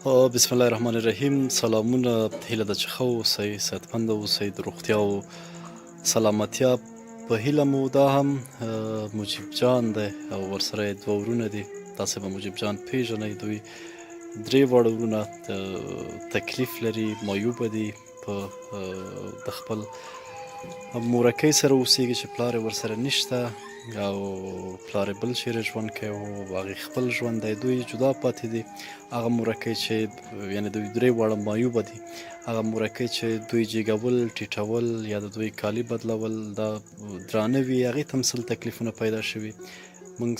بسم الله الرحمن الرحیم. سلامونه، هیله ده چې ښه اوسئ، صحتمنده اوسئ، د روغتیا او سلامتیا په هیله مو. دا هم مجیب جان دی او ورسره یې دوه ورونه دي. تاسې به مجیب جان پیژنئ. دوی درې واړه ورونه تکلیف لري، معیوبه دي، په د خپل مورکۍ سره اوسېږي چې پلار یې ورسره نشته او پلار یې بل چیرې ژوند کوي او هغې خپل ژوند دی. دوی جدا پاتې دي. هغه مورکۍ چې یعنې دوی درې واړه معیوبه دي، هغه مورکۍ چې دوی جېګول، ټیټول یا د دوی کالي بدلول دا درانه وي، هغې ته هم سل تکلیفونه پیدا شوي. موږ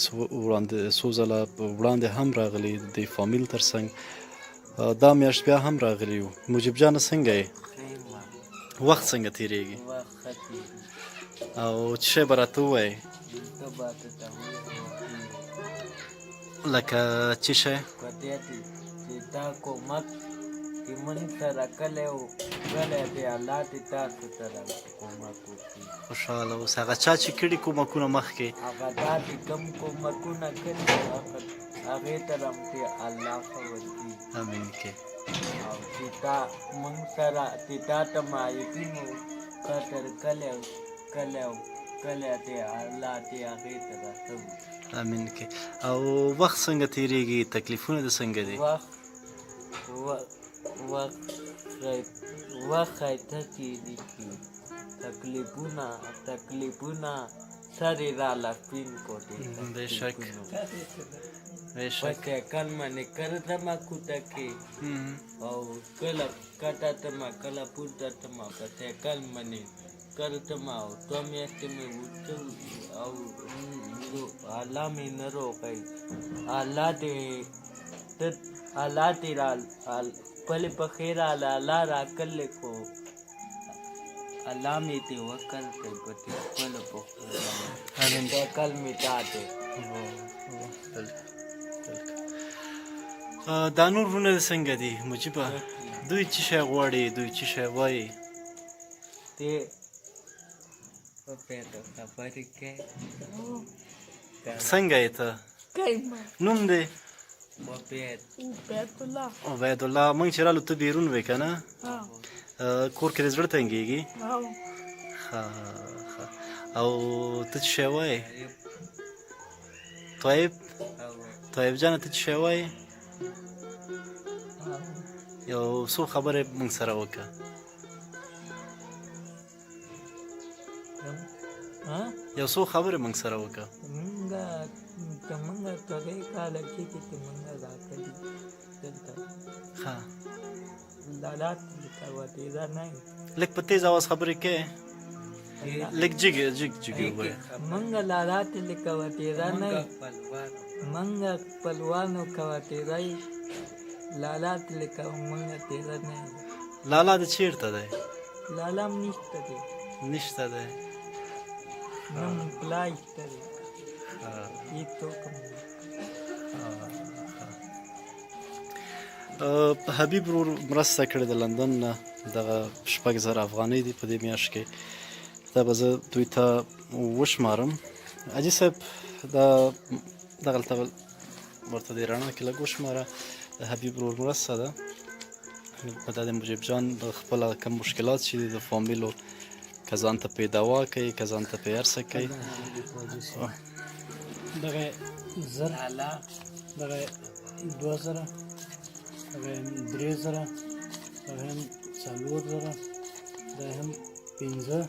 څو ځله وړاندې هم راغلي د دې فامیل تر څنګ، دا میاشت بیا هم راغلي یو. مجیب جانه څنګه یې؟ وخت څنګه تېرېږي؟ او څه شی به راته ووایې؟ لکه څه شی؟ چې دا کومک چې موږ سره کلی و کلی دی، الله دې تاسو سره کومک وکړي. خوشحاله اوسه. هغه چا چې کړي کومکونه مخکې، هغه دا چې کوم کومکونه کړي هغې ته هم چې الله ښه ورکړي. امین کې. او چې تا موږ سره چې تا ته معیوبین و تر کلی دی، الله دې هغې ته راسه وکړي. امین کې. او وخت څنګه تېرېږي؟ تکلیفونه دې څنګه دي؟ وخت ښایسته تېرېږي. تکلیفونه سر یې راله سپین کو دې. بېشک په سایکل باندې کله تمه کوته کې او کله کټه تمه کله پورته تمه په سایکل باندې کله تمه او دوه میاشتې مې وروسته او الله مې نه روغی. الله دې خپلې پښې راله الله راکړلی خو الله مې دې وکړ دی په دې خپلو پښو باندې سایکل مې دا دی. دا نور ورونه دې څنګه دي مجیبه؟ دوی څه شی غواړي؟ دوی څه شی وایي؟ دې په پیدا خبرې کوي. څنګه یې ته؟ نوم دې؟ عبید الله. موږ چې رالو ته بیرون وې که نه؟ کور کې دې زړه تنګېږي؟ ښه ښه. او ته څه شی وایې؟ طیب جانه ته څه شی وایې؟ یو څو خبرې موږ سره وکړه. یو څو خبرې موږ سره وکړه. موږ څلور کاله کېږي چې موږ راغلي دلته. ښه. لالات لکه وتېره نه یم. لږ په تیز اواز خبرې کوې؟ لږ جګ ووایه. موږ لالات لکه وتېره نه یم. موږ خپلوانو که وتېره یي، لالات لکه موږ تېره نه یم. لالا دې چېرته دی؟ لالا هم نشته دی. نشته دی. نه مونږ پلا شته دی. هېڅوک هم حبیب ورور مرسته کړې د لندن نه، دغه 6,000 افغانۍ دي په دې میاشت کې. دا به زه دوی ته وشمارم. حاجي صاحب دغلته ورته دې رڼا کې لږ وشماره. د حبیب ورور مرسته ده. دا د مجیب جان د خپله کوم مشکلات چې دي د فامیلو، که ځان ته پې دوا کوي، که ځان ته پې هر څه کوي. دغه 1000 دغه 2000 دغه 3000 دغه هم 4000 دغه هم 5000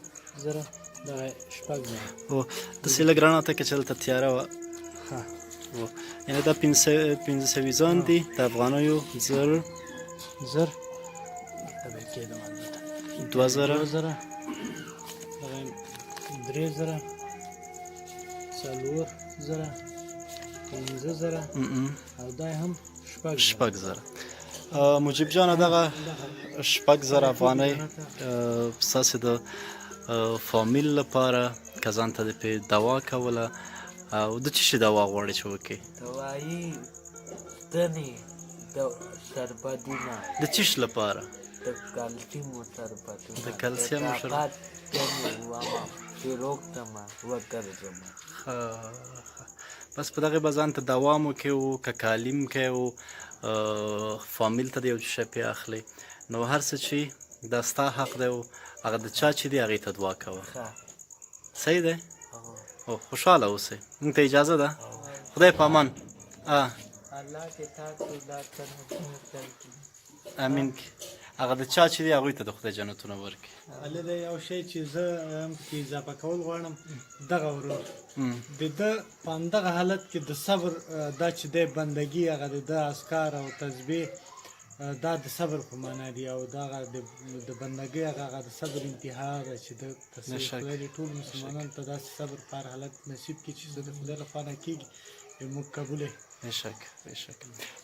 دغه 6000. داسې لږ رڼا ته که چې هلته تیاره وه. یعنې دا 500 دي د افغانیو. 1000 دغه کېدم 2000 دغه 3000 4000 5000 او دا هم 6000. مجیب جانه دغه 6000 افغانۍ ستاسې د فامیل لپاره، که ځان ته دې پې دوا کوله، او د څه شي دوا غواړې چې وکړې؟ دوایي دنې شربتونه. د څه شي لپاره؟ د کلسیمو شربتونه. د کلسیم شربت. دنې واما چې روغ تمه وګرځمه. بس په دغې به ځان ته دوام وکړي او که تعلیم کوي او فامیل ته د یو شی پې اخلي نو هر څه چې دا ستا حق دی او هغه د چا چې دی هغې ته دعا کوه صحیح دی او خوشحاله اوسئ موږ ته اجازه ده خدای په امان الله دې تاسو دا امین هغه د چا چې دی هغوی ته د خدای جنتونه ورکړي هله د یو شی چې زه هم پکې اضافه کول غواړم دغه ورور د ده په همدغه حالت کې د صبر دا چې دی بندګي هغه د ده اذکار او تسبیح دا د صبر په معنا دي او دغه د بندګۍ هغه د صبر انتها ده چې د خدای دې ټول مسلمانانو ته داسې صبر په هر حالت نصیب کړي چې د خدای لخوا نه کېږي موږ قبول یې بېشک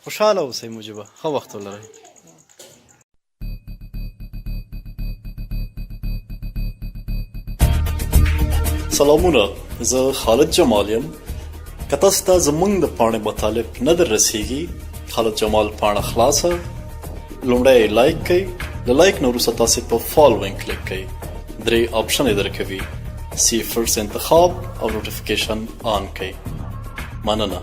خوشحاله اوسئ مجیبه ښه وخت ولرئ سلامونه زه خالد جمال یم که تاسو ته زموږ د پاڼې مطالب نه در رسیږي خالد جمال پاڼه خلاصه لومړی یې لایک کړئ له لایک نه وروسته تاسې په فالوینګ کلیک کړئ 3 آپشن یې درکوي سی فرست انتخاب او نوټیفیکیشن آن کړئ مننه